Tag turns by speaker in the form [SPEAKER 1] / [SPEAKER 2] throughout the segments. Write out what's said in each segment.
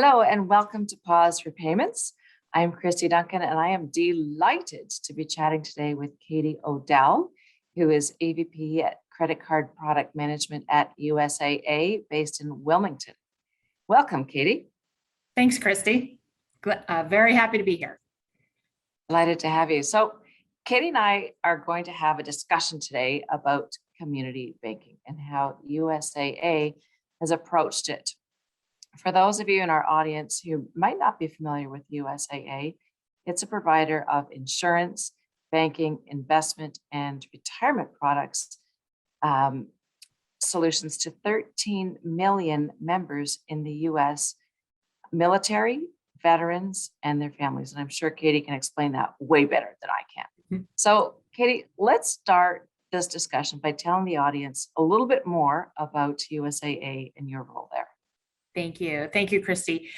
[SPEAKER 1] Hello and welcome to Pause for Payments. I'm Kristy Duncan and I am delighted to be chatting today with Katie O'Dowd, who is AVP at Credit Card Product Management at USAA based in Wilmington. Welcome, Katie.
[SPEAKER 2] Thanks, Kristy. Very happy to be here.
[SPEAKER 1] Delighted to have you. So Katie and I are going to have a discussion today about community banking and how USAA has approached it. For those of you in our audience who might not be familiar with USAA, it's a provider of insurance, banking, investment, and retirement products solutions to 13 million members in the U.S. military, veterans, and their families. And I'm sure Katie can explain that way better than I can. Mm-hmm. So, Katie, let's start this discussion by telling the audience a little bit more about USAA and your role there.
[SPEAKER 2] Thank you. Thank you, Kristy.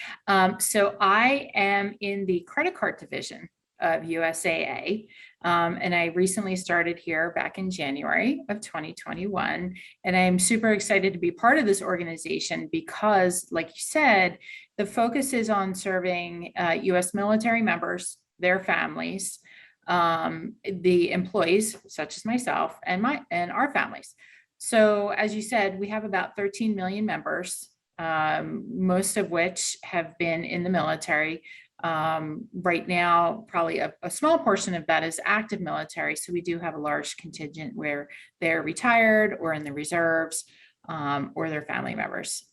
[SPEAKER 2] So I am in the credit card division of USAA, and I recently started here back in January of 2021. And I'm super excited to be part of this organization because, like you said, the focus is on serving U.S. military members, their families, the employees, such as myself, and our families. So as you said, we have about 13 million members. Most of which have been in the military. Right now, probably a small portion of that is active military. So we do have a large contingent where they're retired or in the reserves or their family members.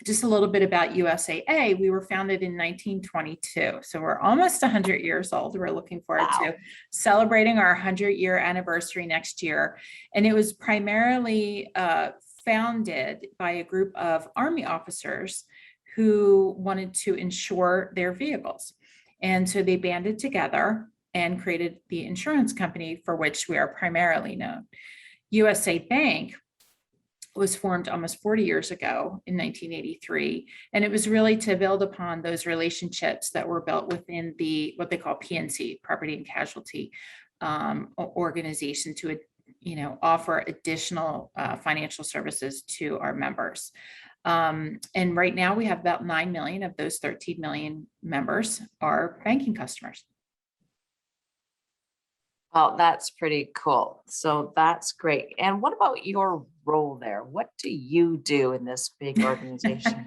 [SPEAKER 2] Just a little bit about USAA. We were founded in 1922. So we're almost 100 years old. We're looking forward to celebrating our 100-year anniversary next year. And it was primarily founded by a group of Army officers who wanted to insure their vehicles. And so they banded together and created the insurance company for which we are primarily known. USA Bank was formed almost 40 years ago in 1983. And it was really to build upon those relationships that were built within what they call PNC, Property and Casualty organization, to offer additional financial services to our members. And right now we have about 9 million of those 13 million members are banking customers.
[SPEAKER 1] Well, that's pretty cool. So that's great. And what about your role there? What do you do in this big organization?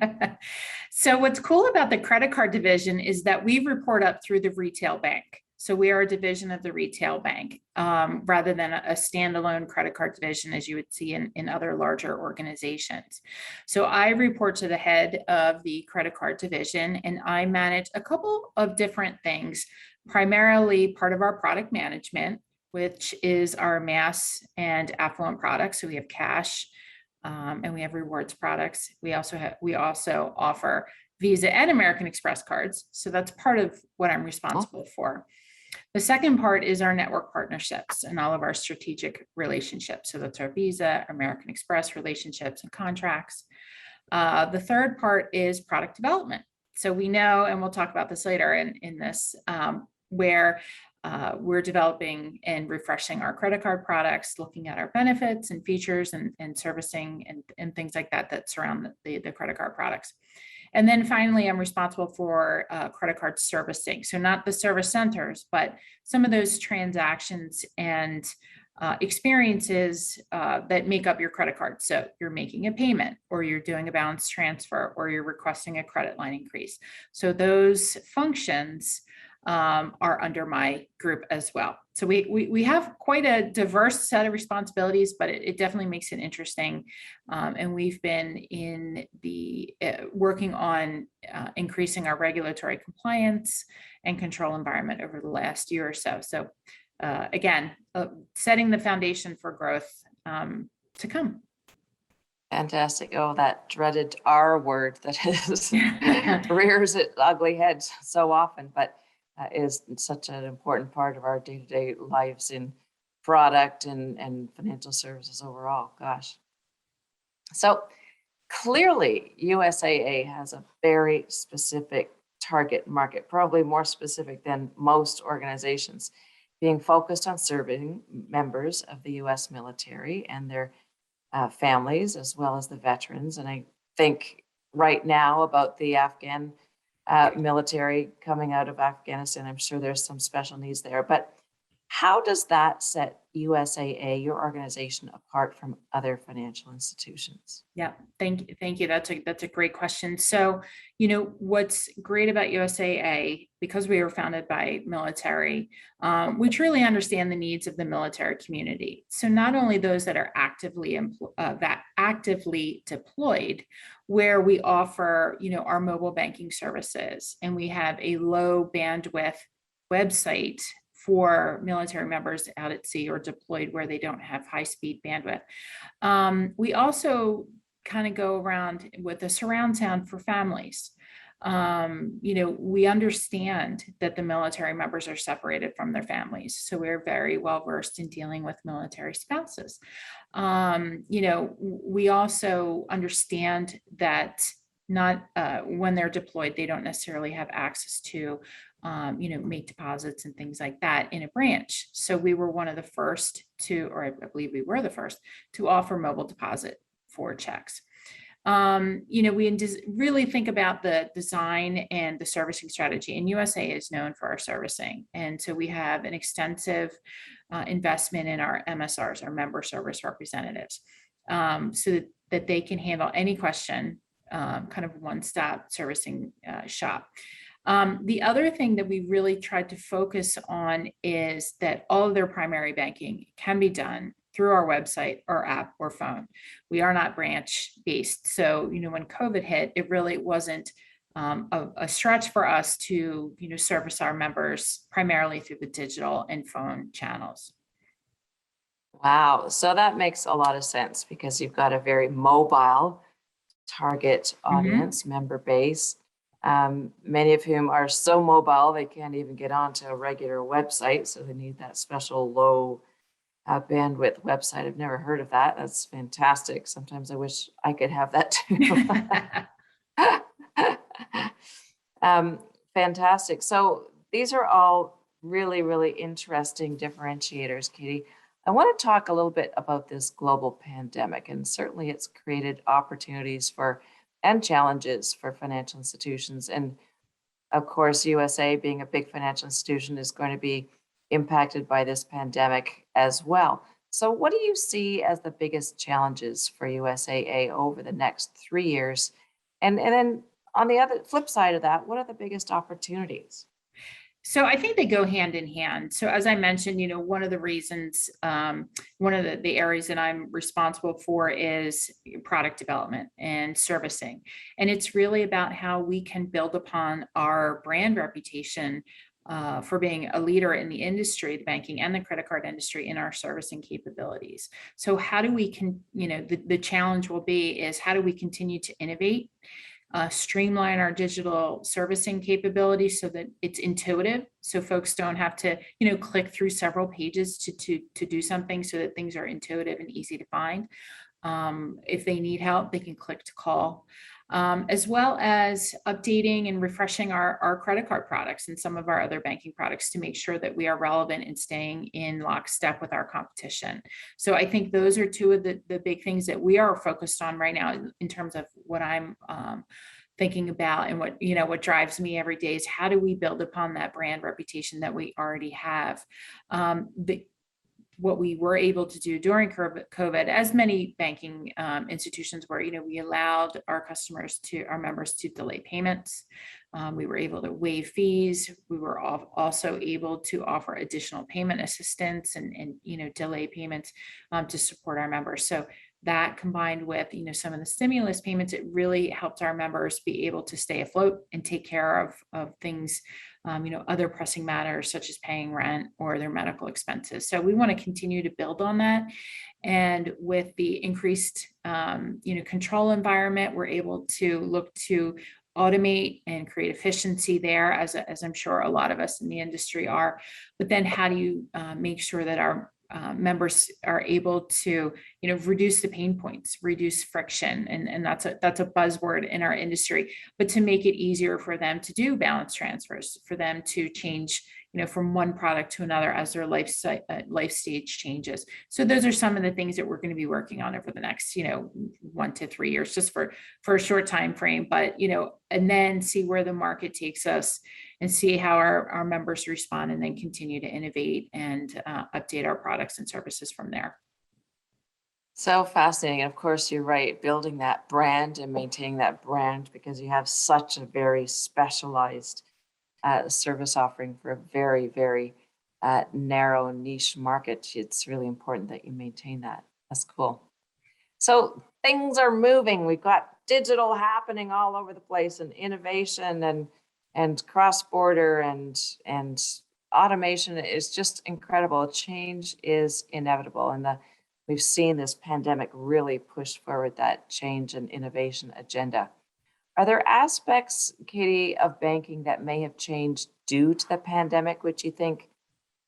[SPEAKER 2] So what's cool about the credit card division is that we report up through the retail bank. So we are a division of the retail bank rather than a standalone credit card division as you would see in other larger organizations. So I report to the head of the credit card division and I manage a couple of different things, primarily part of our product management, which is our mass and affluent products. So we have cash and we have rewards products. We also offer Visa and American Express cards. So that's part of what I'm responsible for. The second part is our network partnerships and all of our strategic relationships. So that's our Visa, American Express relationships and contracts. The third part is product development. So we know, and we'll talk about this later in this, where we're developing and refreshing our credit card products, looking at our benefits and features and servicing and things like that surround the credit card products. And then finally, I'm responsible for credit card servicing. So not the service centers, but some of those transactions and experiences that make up your credit card. So you're making a payment or you're doing a balance transfer or you're requesting a credit line increase. So those functions are under my group as well. So we have quite a diverse set of responsibilities, but it definitely makes it interesting. And we've been in the working on increasing our regulatory compliance and control environment over the last year or so. So again, setting the foundation for growth to come.
[SPEAKER 1] Fantastic. Oh, that dreaded R word that rears its ugly head so often, but is such an important part of our day-to-day lives in product and financial services overall. Gosh. So clearly USAA has a very specific target market, probably more specific than most organizations, being focused on serving members of the U.S. military and their families, as well as the veterans. And I think right now about the Afghan military coming out of Afghanistan. I'm sure there's some special needs there, but how does that set USAA, your organization, apart from other financial institutions?
[SPEAKER 2] Yeah, thank you. Thank you. That's a great question. So, what's great about USAA, because we were founded by military, we truly understand the needs of the military community. So not only those that are actively deployed, where we offer, our mobile banking services, and we have a low bandwidth website for military members out at sea or deployed where they don't have high speed bandwidth. We also kind of go around with a surround sound for families. We understand that the military members are separated from their families. So we're very well versed in dealing with military spouses. We also understand that not when they're deployed, they don't necessarily have access to make deposits and things like that in a branch. So we were one of the first to, or I believe we were the first to offer mobile deposit for checks. We really think about the design and the servicing strategy, and USAA is known for our servicing. And so we have an extensive investment in our MSRs, our member service representatives, so that they can handle any question, kind of one-stop servicing shop. The other thing that we really tried to focus on is that all of their primary banking can be done through our website or app or phone. We are not branch based. So, when COVID hit, it really wasn't a stretch for us to, service our members primarily through the digital and phone channels.
[SPEAKER 1] Wow. So that makes a lot of sense because you've got a very mobile target audience, member base, many of whom are so mobile they can't even get onto a regular website. So they need that special low bandwidth website. I've never heard of that. That's fantastic. Sometimes I wish I could have that too. Fantastic. So these are all really, really interesting differentiators, Katie. I want to talk a little bit about this global pandemic, and certainly it's created opportunities and challenges for financial institutions. And of course, USA being a big financial institution is going to be impacted by this pandemic as well. So what do you see as the biggest challenges for USAA over the next 3 years? And then on the other flip side of that, what are the biggest opportunities?
[SPEAKER 2] So I think they go hand in hand. So as I mentioned, one of the reasons, one of the areas that I'm responsible for is product development and servicing. And it's really about how we can build upon our brand reputation for being a leader in the industry, the banking and the credit card industry, in our servicing capabilities. So how do we the challenge will be is how do we continue to innovate, streamline our digital servicing capabilities so that it's intuitive, so folks don't have to click through several pages to do something, so that things are intuitive and easy to find. If they need help, they can click to call, as well as updating and refreshing our credit card products and some of our other banking products to make sure that we are relevant and staying in lockstep with our competition. So I think those are two of the big things that we are focused on right now in terms of what I'm thinking about, and what drives me every day is how do we build upon that brand reputation that we already have. What we were able to do during COVID, as many banking institutions were, we allowed our members to delay payments. We were able to waive fees. We were also able to offer additional payment assistance and delay payments to support our members. So that, combined with some of the stimulus payments, it really helped our members be able to stay afloat and take care of things, other pressing matters such as paying rent or their medical expenses. So we want to continue to build on that. And with the increased control environment, we're able to look to automate and create efficiency there, as I'm sure a lot of us in the industry are. But then how do you make sure that our members are able to, reduce the pain points, reduce friction, and that's a buzzword in our industry. But to make it easier for them to do balance transfers, for them to change, from one product to another as their life stage changes. So those are some of the things that we're going to be working on over the next, 1 to 3 years, just for a short time frame, but, and then see where the market takes us and see how our members respond, and then continue to innovate and update our products and services from there.
[SPEAKER 1] So fascinating. And of course, you're right, building that brand and maintaining that brand, because you have such a very specialized service offering for a very, very narrow niche market. It's really important that you maintain that. That's cool. So things are moving. We've got digital happening all over the place, and innovation and cross-border and automation is just incredible. Change is inevitable, and we've seen this pandemic really push forward that change and innovation agenda. Are there aspects, Katie, of banking that may have changed due to the pandemic, which you think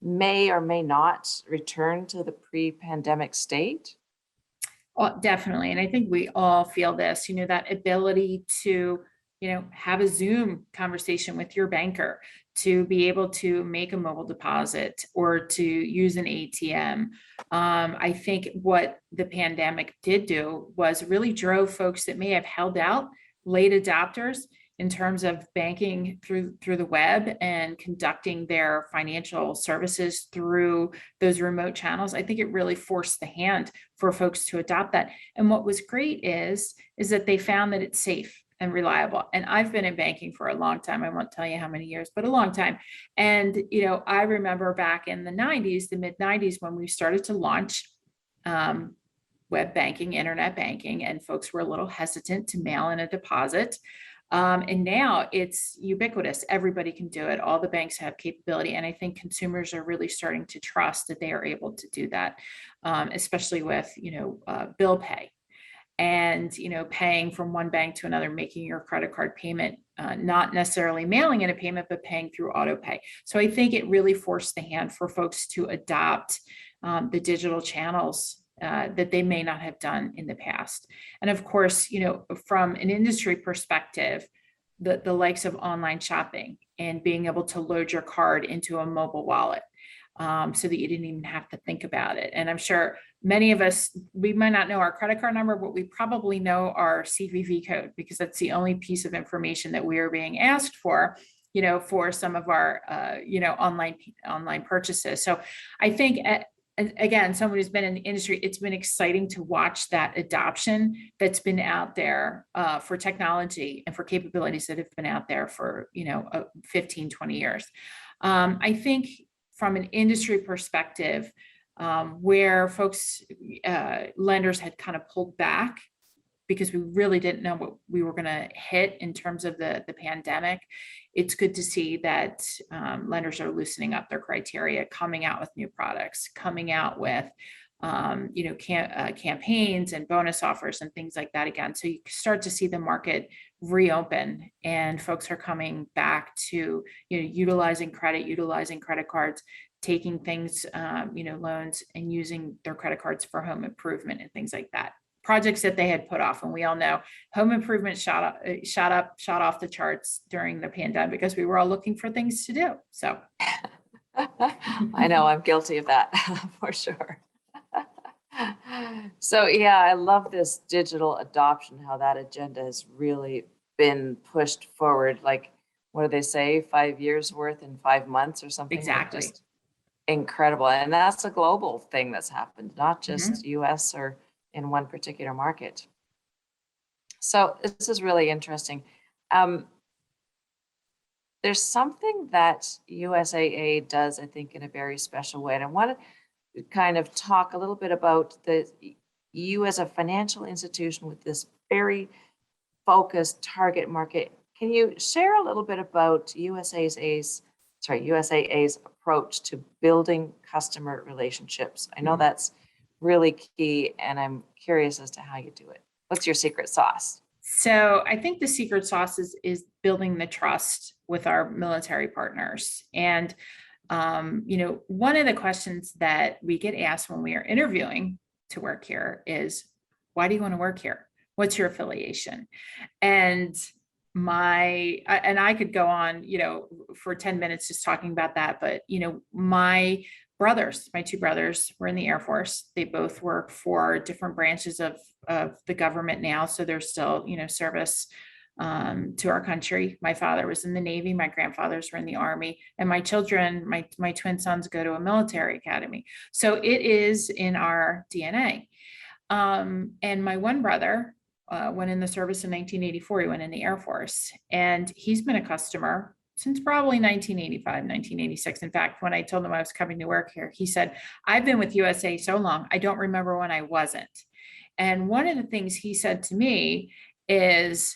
[SPEAKER 1] may or may not return to the pre-pandemic state?
[SPEAKER 2] Well, definitely. And I think we all feel this, that ability to, have a Zoom conversation with your banker, to be able to make a mobile deposit or to use an ATM. I think what the pandemic did do was really drove folks that may have held out, late adopters, in terms of banking through the web and conducting their financial services through those remote channels. I think it really forced the hand for folks to adopt that. And what was great is that they found that it's safe and reliable. And I've been in banking for a long time. I won't tell you how many years, but a long time. And, I remember back in the 90s, the mid 90s, when we started to launch web banking, internet banking, and folks were a little hesitant to mail in a deposit. And now it's ubiquitous. Everybody can do it. All the banks have capability. And I think consumers are really starting to trust that they are able to do that, especially with, bill pay and, paying from one bank to another, making your credit card payment, not necessarily mailing in a payment, but paying through auto pay. So I think it really forced the hand for folks to adopt the digital channels that they may not have done in the past. And of course, from an industry perspective, the likes of online shopping and being able to load your card into a mobile wallet so that you didn't even have to think about it. And I'm sure many of us, we might not know our credit card number, but we probably know our CVV code, because that's the only piece of information that we are being asked for, for some of our, online purchases. So I think and again, someone who's been in the industry, it's been exciting to watch that adoption that's been out there for technology and for capabilities that have been out there for, 15, 20 years. I think from an industry perspective, where folks, lenders had kind of pulled back because we really didn't know what we were going to hit in terms of the pandemic. It's good to see that lenders are loosening up their criteria, coming out with new products, coming out with campaigns and bonus offers and things like that again. So you start to see the market reopen, and folks are coming back to utilizing credit cards, taking things, loans, and using their credit cards for home improvement and things like that. Projects that they had put off. And we all know home improvement shot off the charts during the pandemic because we were all looking for things to do. So
[SPEAKER 1] I know I'm guilty of that for sure. So yeah, I love this digital adoption, how that agenda has really been pushed forward. Like, what do they say? 5 years worth in 5 months or something?
[SPEAKER 2] exactly.
[SPEAKER 1] Just incredible. And that's a global thing that's happened, not just US or in one particular market. So this is really interesting. There's something that USAA does, I think, in a very special way. And I want to kind of talk a little bit about you as a financial institution with this very focused target market. Can you share a little bit about USAA's approach to building customer relationships? I know that's really key, and I'm curious as to how you do it. What's your secret sauce?
[SPEAKER 2] So I think the secret sauce is building the trust with our military partners. And, one of the questions that we get asked when we are interviewing to work here is, why do you want to work here? What's your affiliation? And and I could go on, for 10 minutes just talking about that, but, my two brothers were in the Air Force. They both work for different branches of the government now. So they're still, service to our country. My father was in the Navy. My grandfathers were in the Army, and my children, my twin sons, go to a military academy. So it is in our DNA. And my one brother went in the service in 1984. He went in the Air Force, and he's been a customer since probably 1985, 1986. In fact, when I told him I was coming to work here, he said, "I've been with USA so long, I don't remember when I wasn't." And one of the things he said to me is,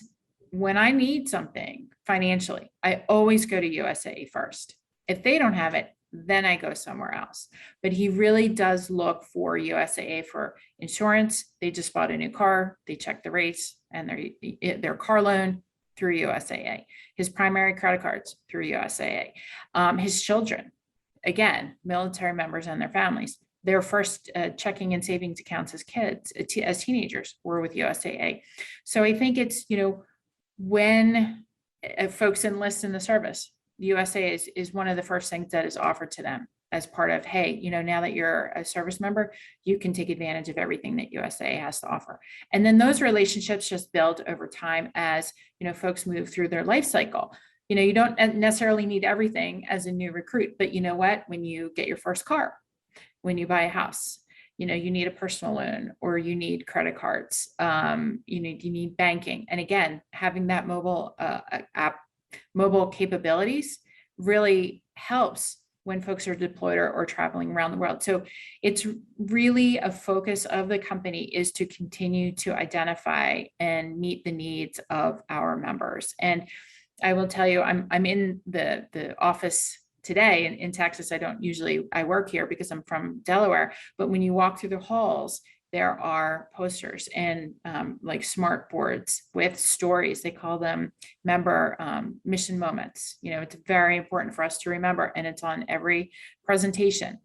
[SPEAKER 2] when I need something financially, I always go to USAA first. If they don't have it, then I go somewhere else. But he really does look for USAA for insurance. They just bought a new car. They check the rates and their car loan through USAA. His primary credit cards through USAA. His children, again, military members and their families, their first checking and savings accounts as kids, as teenagers, were with USAA. So I think it's, when folks enlist in the service, USA is one of the first things that is offered to them as part of, hey, now that you're a service member, you can take advantage of everything that USA has to offer. And then those relationships just build over time as, folks move through their life cycle. You don't necessarily need everything as a new recruit, but you know what? When you get your first car, when you buy a house, you need a personal loan, or you need credit cards, you need banking. And again, having that mobile capabilities really helps when folks are deployed or traveling around the world. So it's really a focus of the company is to continue to identify and meet the needs of our members. And I will tell you, I'm in the office today in Texas. I work here because I'm from Delaware, but when you walk through the halls, there are posters and like smart boards with stories. They call them member mission moments. It's very important for us to remember, and it's on every presentation.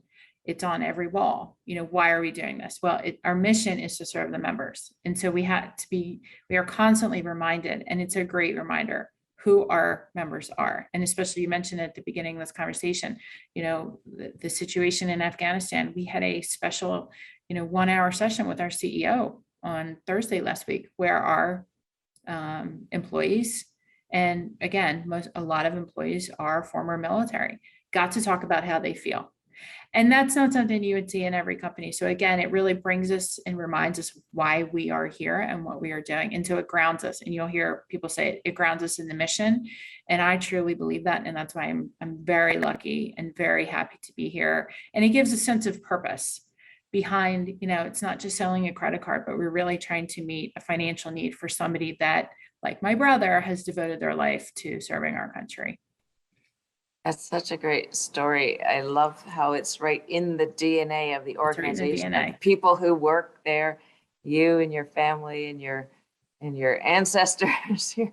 [SPEAKER 2] It's on every wall. Why are we doing this? Well, our mission is to serve the members. And so we are constantly reminded, and it's a great reminder, who our members are. And especially, you mentioned at the beginning of this conversation, the situation in Afghanistan. We had a special 1-hour session with our CEO on Thursday last week, where our employees, and again, a lot of employees are former military, got to talk about how they feel. And that's not something you would see in every company. So again, it really brings us and reminds us why we are here and what we are doing. And so it grounds us, and you'll hear people say it grounds us in the mission. And I truly believe that. And that's why I'm very lucky and very happy to be here. And it gives a sense of purpose behind, it's not just selling a credit card, but we're really trying to meet a financial need for somebody that, like my brother, has devoted their life to serving our country.
[SPEAKER 1] That's such a great story. I love how it's right in the DNA of the organization. Of the people who work there, you and your family and your ancestors, your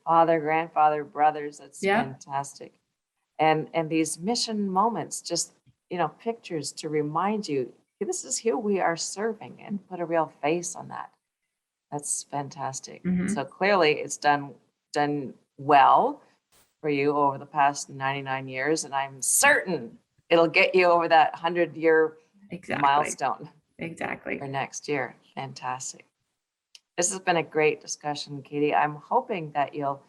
[SPEAKER 1] father, grandfather, brothers. That's fantastic. And these mission moments, just pictures to remind you, this is who we are serving, and put a real face on that. That's fantastic. So clearly it's done well for you over the past 99 years. And I'm certain it'll get you over that 100-year milestone.
[SPEAKER 2] Exactly.
[SPEAKER 1] For next year. Fantastic. This has been a great discussion, Katie. I'm hoping that you'll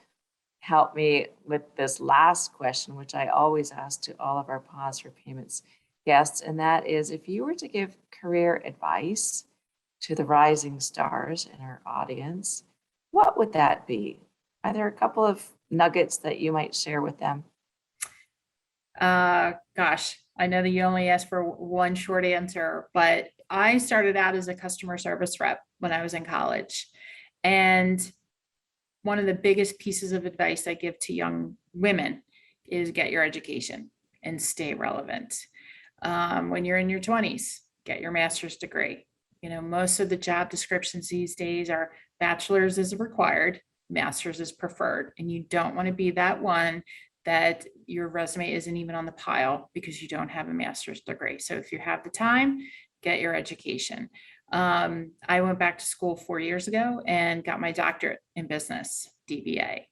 [SPEAKER 1] help me with this last question, which I always ask to all of our Pause for Payments guests. And that is, if you were to give career advice to the rising stars in our audience, what would that be? Are there a couple of nuggets that you might share with them?
[SPEAKER 2] Gosh, I know that you only asked for one short answer, but I started out as a customer service rep when I was in college. And one of the biggest pieces of advice I give to young women is get your education and stay relevant. When you're in your 20s, get your master's degree. Most of the job descriptions these days are bachelor's is required, master's is preferred. And you don't want to be that one that your resume isn't even on the pile because you don't have a master's degree. So if you have the time, get your education. I went back to school 4 years ago and got my doctorate in business. DBA.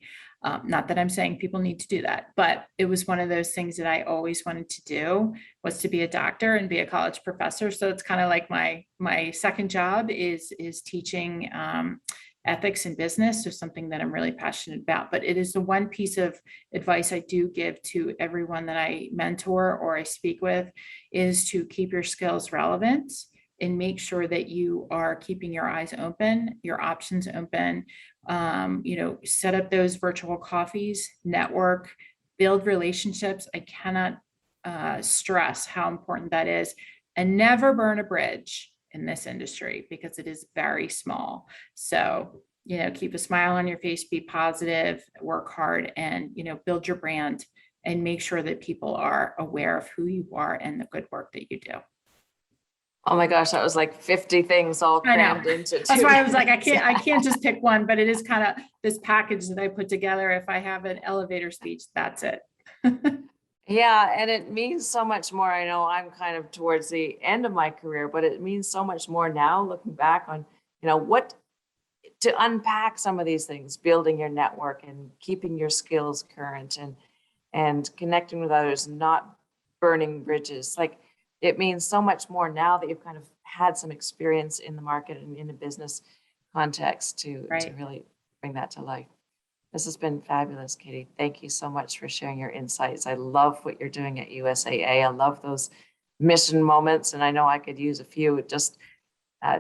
[SPEAKER 2] Not that I'm saying people need to do that, but it was one of those things that I always wanted to do, was to be a doctor and be a college professor. So it's kind of like my second job is teaching ethics in business, or something that I'm really passionate about. But it is the one piece of advice I do give to everyone that I mentor or I speak with, is to keep your skills relevant and make sure that you are keeping your eyes open, your options open. Set up those virtual coffees, network, build relationships. I cannot stress how important that is, and never burn a bridge in this industry, because it is very small. So, keep a smile on your face, be positive, work hard, and, build your brand and make sure that people are aware of who you are and the good work that you do.
[SPEAKER 1] Oh my gosh, that was like 50 things all
[SPEAKER 2] I know.
[SPEAKER 1] crammed into
[SPEAKER 2] That's why I was like, I
[SPEAKER 1] minutes.
[SPEAKER 2] can't just pick one, but it is kind of this package that I put together. If I have an elevator speech, that's it.
[SPEAKER 1] Yeah, and it means so much more. I know I'm kind of towards the end of my career, but it means so much more now, looking back on, what to unpack some of these things, building your network and keeping your skills current, and connecting with others, not burning bridges. Like, it means so much more now that you've kind of had some experience in the market and in a business context to
[SPEAKER 2] Right.
[SPEAKER 1] really bring that to life. This has been fabulous, Katie. Thank you so much for sharing your insights. I love what you're doing at USAA. I love those mission moments, and I know I could use a few just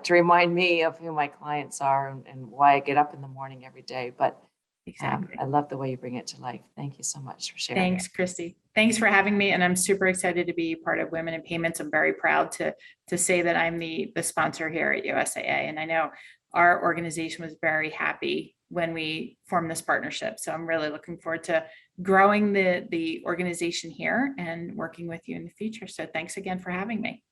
[SPEAKER 1] to remind me of who my clients are and why I get up in the morning every day. But
[SPEAKER 2] Exactly.
[SPEAKER 1] I love the way you bring it to life. Thank you so much for sharing.
[SPEAKER 2] Thanks, Kristy. Thanks for having me. And I'm super excited to be part of Women in Payments. I'm very proud to say that I'm the sponsor here at USAA. And I know our organization was very happy when we formed this partnership. So I'm really looking forward to growing the organization here and working with you in the future. So thanks again for having me.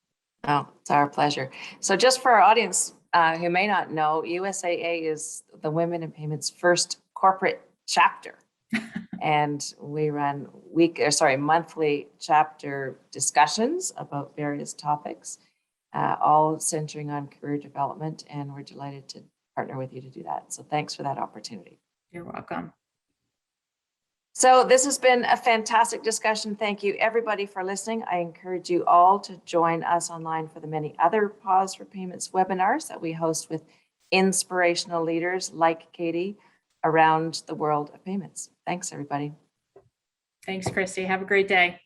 [SPEAKER 1] Oh, it's our pleasure. So just for our audience who may not know, USAA is the Women in Payments first corporate chapter. And we run monthly chapter discussions about various topics, all centering on career development. And we're delighted to partner with you to do that. So thanks for that opportunity.
[SPEAKER 2] You're welcome.
[SPEAKER 1] So this has been a fantastic discussion. Thank you, everybody, for listening. I encourage you all to join us online for the many other Pause for Payments webinars that we host with inspirational leaders like Katie around the world of payments. Thanks, everybody.
[SPEAKER 2] Thanks, Kristy. Have a great day.